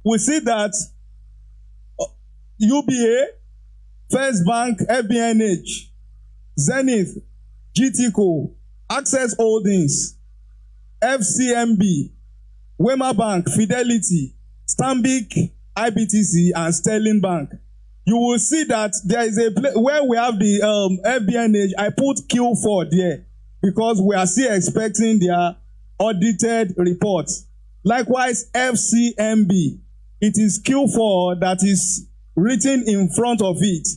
we see that UBA, First Bank, FBNH, Zenith, GTCO, Access Holdings, FCMB, Wema Bank, Fidelity, Stanbic IBTC, and Sterling Bank. You will see that there is a place where we have the FBNH. I put Q4 there because we are still expecting their audited reports. Likewise, FCMB, it is Q4 that is written in front of it.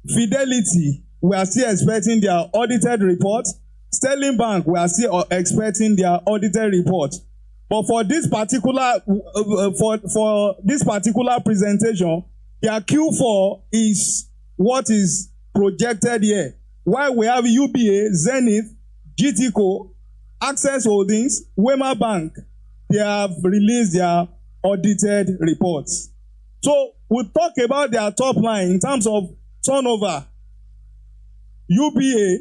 Fidelity, we are still expecting their audited report. Sterling Bank, we are still expecting their audited report. But for this particular for this particular presentation, their Q4 is what is projected here. While we have UBA, Zenith, GTCO, Access Holdings, Wema Bank, they have released their audited reports. So we'll talk about their top line in terms of turnover. UBA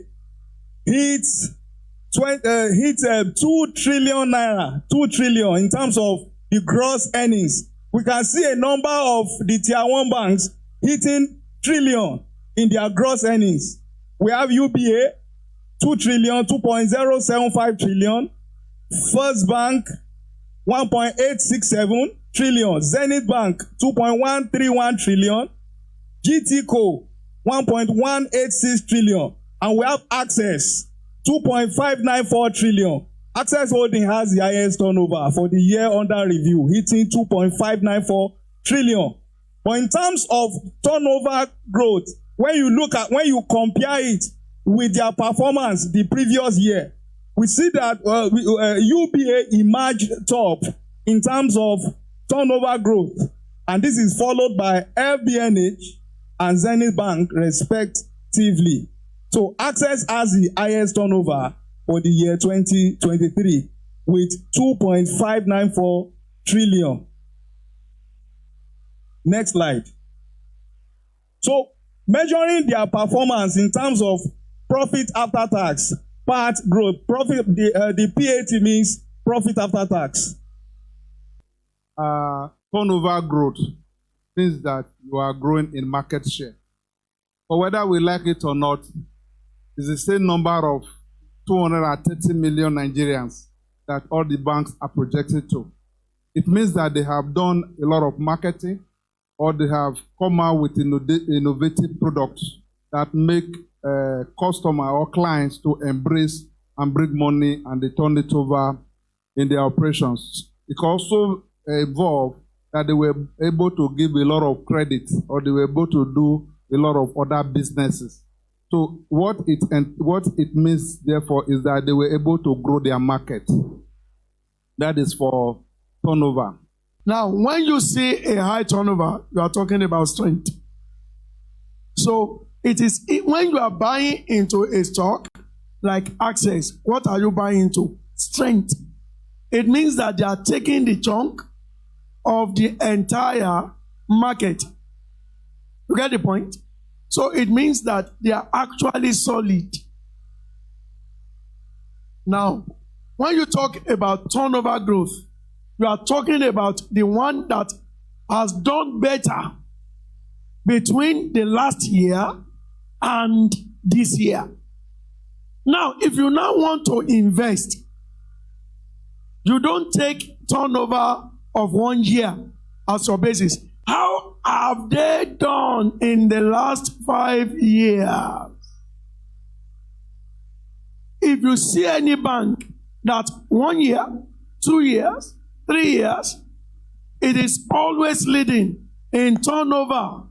hits 2 trillion naira, 2 trillion in terms of the gross earnings. We can see a number of the Tier-1 banks hitting trillion in their gross earnings. We have UBA, 2 trillion, 2.075 trillion. First Bank, 1.867 trillion. Zenith Bank, 2.131 trillion. GTCO, 1.186 trillion. And we have Access, 2.594 trillion. Access Holding has the highest turnover for the year under review, hitting 2.594 trillion. But in terms of turnover growth, when you compare it with their performance the previous year, we see that UBA emerged top in terms of turnover growth. And this is followed by FBNH and Zenith Bank respectively. So Access has the highest turnover for the year 2023 with 2.594 trillion. Next slide. So measuring their performance in terms of profit after tax, PAT growth, the PAT means profit after tax. Turnover growth means that you are growing in market share. But whether we like it or not, it's the same number of 230 million Nigerians that all the banks are projected to. It means that they have done a lot of marketing, or they have come out with innovative products that make customer or clients to embrace and bring money, and they turn it over in their operations. It also involved that they were able to give a lot of credit, or they were able to do a lot of other businesses. So what it means, therefore, is that they were able to grow their market. That is for turnover. Now, when you see a high turnover, you are talking about strength. So it is when you are buying into a stock like Access, what are you buying into? Strength. It means that they are taking the chunk of the entire market. You get the point? So it means that they are actually solid. Now, when you talk about turnover growth, you are talking about the one that has done better between the last year and this year. Now, if you now want to invest, you don't take turnover of 1 year as your basis. How have they done in the last 5 years? If you see any bank that 1 year, 2 years, 3 years, it is always leading in turnover.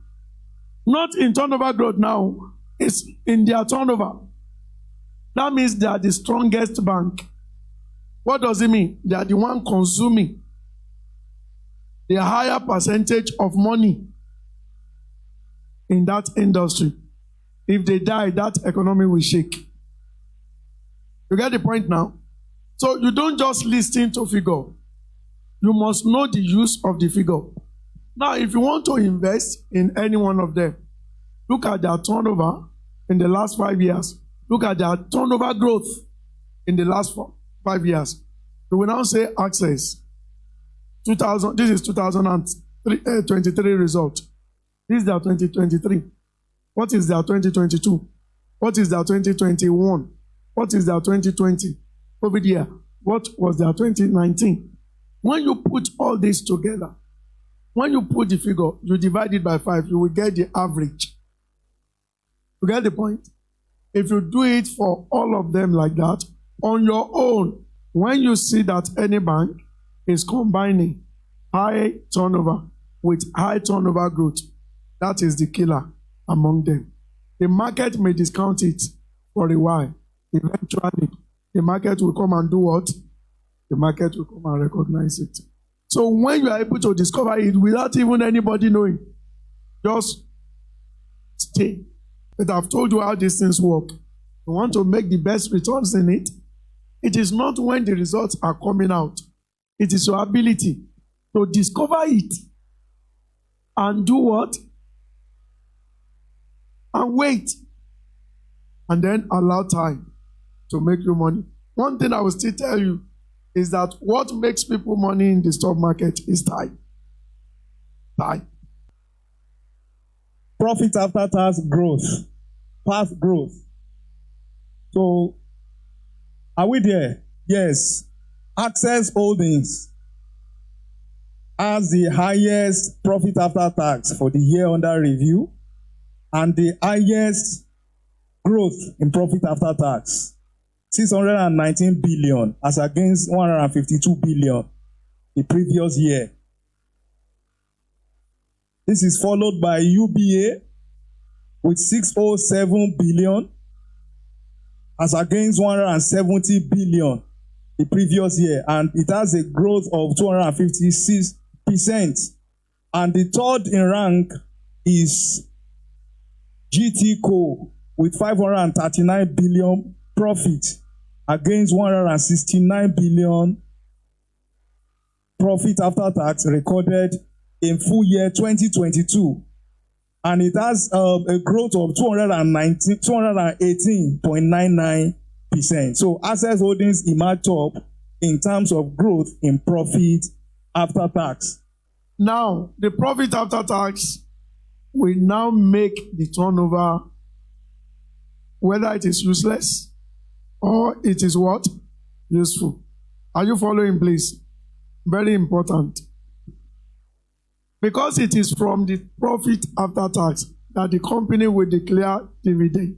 Not in turnover growth now, it's in their turnover. That means they are the strongest bank. What does it mean? They are the one consuming the higher percentage of money in that industry. If they die, that economy will shake. You get the point now? So you don't just listen to figure. You must know the use of the figure. Now, if you want to invest in any one of them, look at their turnover in the last 5 years. Look at their turnover growth in the last 5 years. You will now say Access. This is 2003 2023 result. This is their 2023. What is their 2022? What is their 2021? What is their 2020? Over here, what was their 2019? When you put all this together, when you put the figure, you divide it by 5, you will get the average. You get the point? If you do it for all of them like that, on your own, when you see that any bank is combining high turnover with high turnover growth, that is the killer among them. The market may discount it for a while. Eventually, the market will come and do what? The market will come and recognize it. So when you are able to discover it without even anybody knowing, just stay. But I've told you how these things work. You want to make the best returns in it. It is not when the results are coming out. It is your ability to discover it and do what? And wait. And then allow time to make you money. One thing I will still tell you is that what makes people money in the stock market is time. Time. Profit after tax growth, past growth. So, are we there? Yes. Access Holdings has the highest profit after tax for the year under review and the highest growth in profit after tax. 619 billion as against 152 billion the previous year. This is followed by UBA with 607 billion as against 170 billion the previous year, and it has a growth of 256%. And the third in rank is GTCO with 539 billion profit against 169 billion profit after tax recorded in full year 2022. And it has a growth of 218.99%. So Access Holdings emerged top in terms of growth in profit after tax. Now, the profit after tax will now make the turnover, whether it is useless or it is what? Useful. Are you following, please? Very important. Because it is from the profit after tax that the company will declare dividend.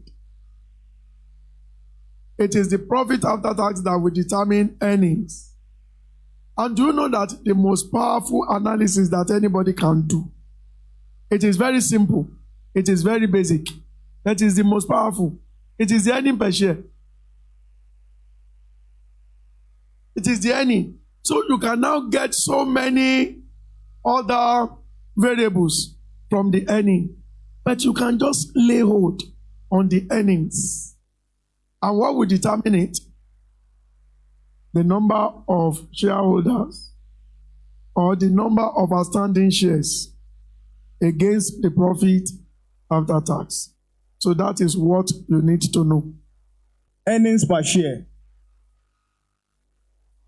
It is the profit after tax that will determine earnings. And do you know that the most powerful analysis that anybody can do? It is very simple. It is very basic. That is the most powerful. It is the earning per share. It is the earning. So you can now get so many other variables from the earning, but you can just lay hold on the earnings. And what will determine it? The number of shareholders or the number of outstanding shares against the profit after tax. So that is what you need to know. Earnings per share.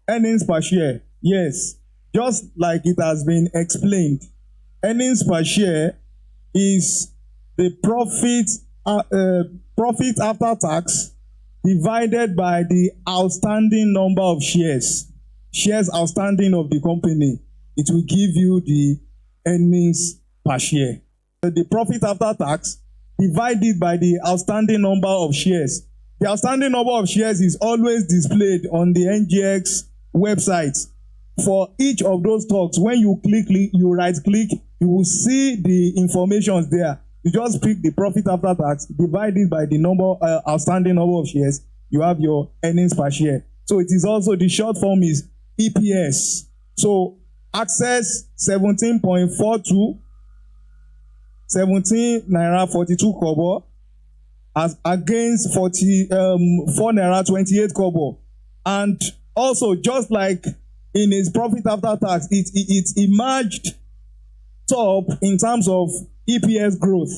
Earnings per share. Yes. Just like it has been explained, earnings per share is the profit after tax divided by the outstanding number of shares outstanding of the company. It will give you the earnings per share. So the profit after tax divided by the outstanding number of shares. The outstanding number of shares is always displayed on the NGX website. For each of those stocks, when you right click, you will see the information there. You just pick the profit after tax, divide it by the outstanding number of shares, you have your earnings per share. So it is also, the short form is EPS. So Access 17.42, 17 naira 42 kobo, as against 4 naira 28 kobo. And also, just like in his profit after tax, it emerged top in terms of EPS growth.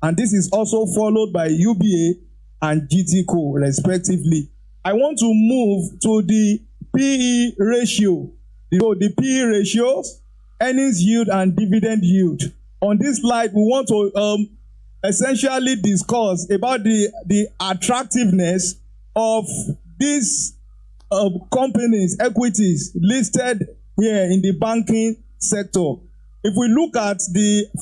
And this is also followed by UBA and GTCO, respectively. I want to move to the PE ratio. The PE ratio earnings yield and dividend yield. On this slide, we want to essentially discuss about the attractiveness of these companies, equities listed here in the banking sector. If we look at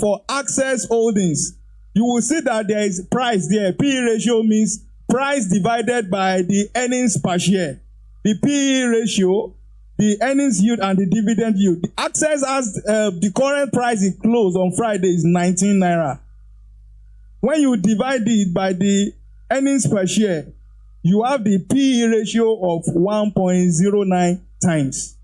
for Access Holdings, you will see that there is price there. PE ratio means price divided by the earnings per share. The PE ratio, the earnings yield, and the dividend yield. The Access has the current price it closed on Friday is 19 naira. When you divide it by the earnings per share, you have the PE ratio of 1.09 times.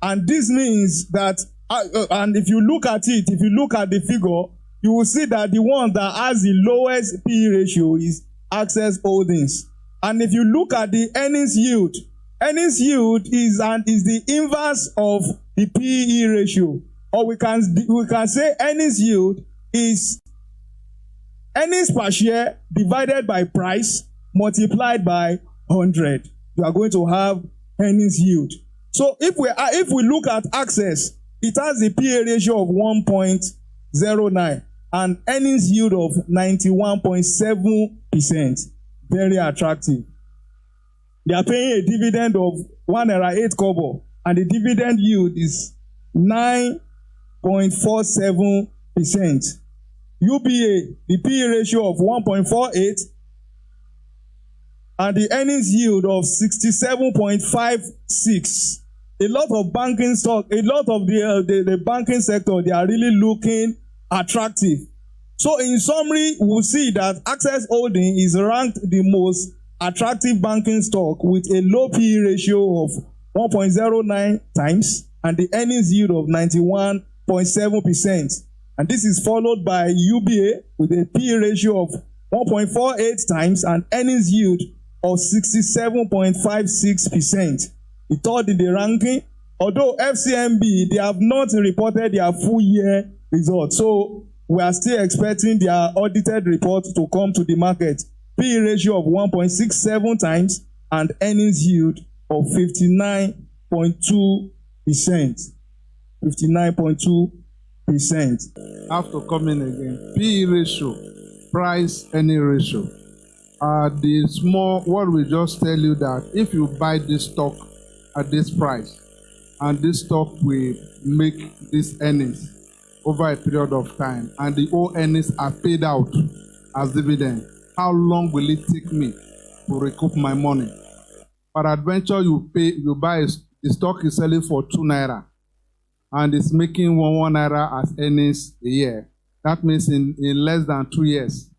And this means that, and if you look at it, if you look at the figure, you will see that the one that has the lowest PE ratio is Access Holdings. And if you look at the earnings yield is the inverse of the PE ratio. Or we can say earnings yield is earnings per share divided by price multiplied by 100. You are going to have earnings yield. So if we look at Access, it has a PE ratio of 1.09 and earnings yield of 91.7%. Very attractive. They are paying a dividend of 1.08 kobo, and the dividend yield is 9.47%. UBA, the PE ratio of 1.48, and the earnings yield of 67.56. A lot of banking stock, a lot of the banking sector, they are really looking attractive. So in summary, we'll see that Access Holding is ranked the most attractive banking stock with a low PE ratio of 1.09 times and the earnings yield of 91.7%. And this is followed by UBA with a PE ratio of 1.48 times and earnings yield of 67.56%. The third in the ranking, although FCMB, they have not reported their full year results. So we are still expecting their audited report to come to the market. PE ratio of 1.67 times and earnings yield of 59.2%. 59.2%. I have to come in again. PE ratio, price earning ratio. The small, what we just tell you that if you buy this stock at this price and this stock will make this earnings over a period of time and the old earnings are paid out as dividend, how long will it take me to recoup my money? Peradventure, you buy a stock is selling for 2 naira and it's making 1 naira as earnings a year. That means in less than 2 years,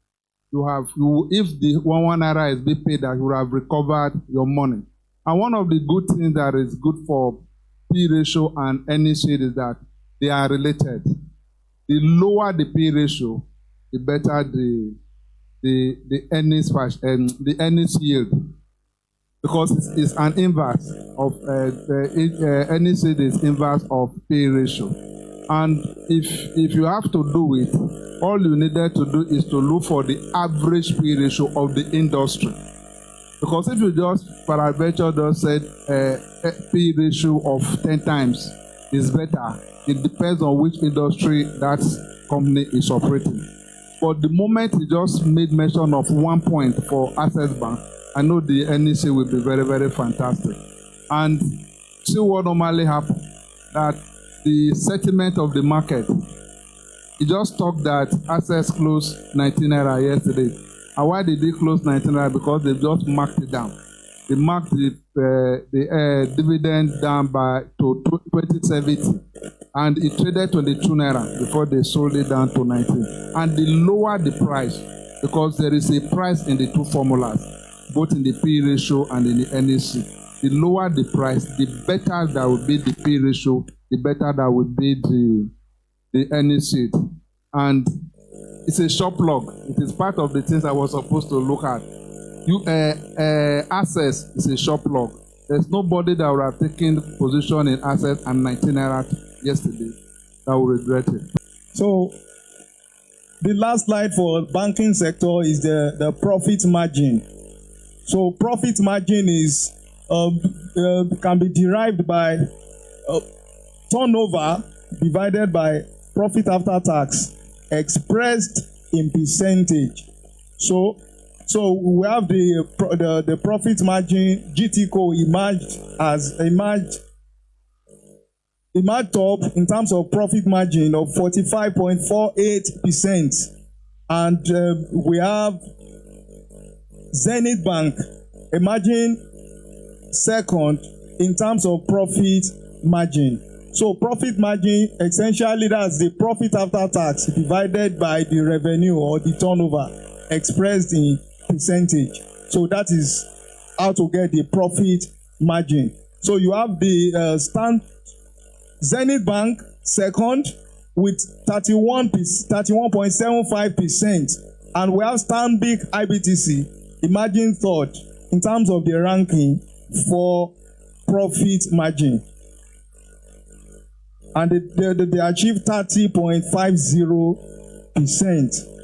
if the 1 naira is being paid, that you have recovered your money. And one of the good things that is good for P ratio and earnings yield is that they are related. The lower the P ratio, the better the earnings the earnings yield, because it's an inverse of earnings yield is inverse of P ratio. And if you have to do it, all you needed to do is to look for the average P ratio of the industry. Because if you just, peradventure, just said P ratio of 10 times is better, it depends on which industry that company is operating. But the moment you just made mention of 1 point for Access Bank, I know the earnings will be very, very fantastic. And see what normally happens, that the settlement of the market, it just talked that Access closed 19 naira yesterday. And why did they close 19 naira? Because they just marked it down. They marked the dividend down to 2070, and it traded 22 naira before they sold it down to 19. And they lowered the price because there is a price in the two formulas, both in the P ratio and in the NEC. The lower the price, the better that will be the P ratio, the better that will be the NEC. And it's a shop log. It is part of the things I was supposed to look at. Access is a shop log. There's nobody that would have taken position in Access and 19 naira yesterday that will regret it. So the last slide for banking sector is the profit margin. So profit margin is can be derived by turnover divided by profit after tax expressed in percentage. So we have the profit margin. GTCO emerged top in terms of profit margin of 45.48%, and we have Zenith Bank emerging second in terms of profit margin. So profit margin, essentially that's the profit after tax divided by the revenue or the turnover expressed in percentage. So that is how to get the profit margin. So you have the Zenith Bank second with 31.75%, and we have Stanbic IBTC emerging third in terms of the ranking for profit margin, and they achieved 30.50%.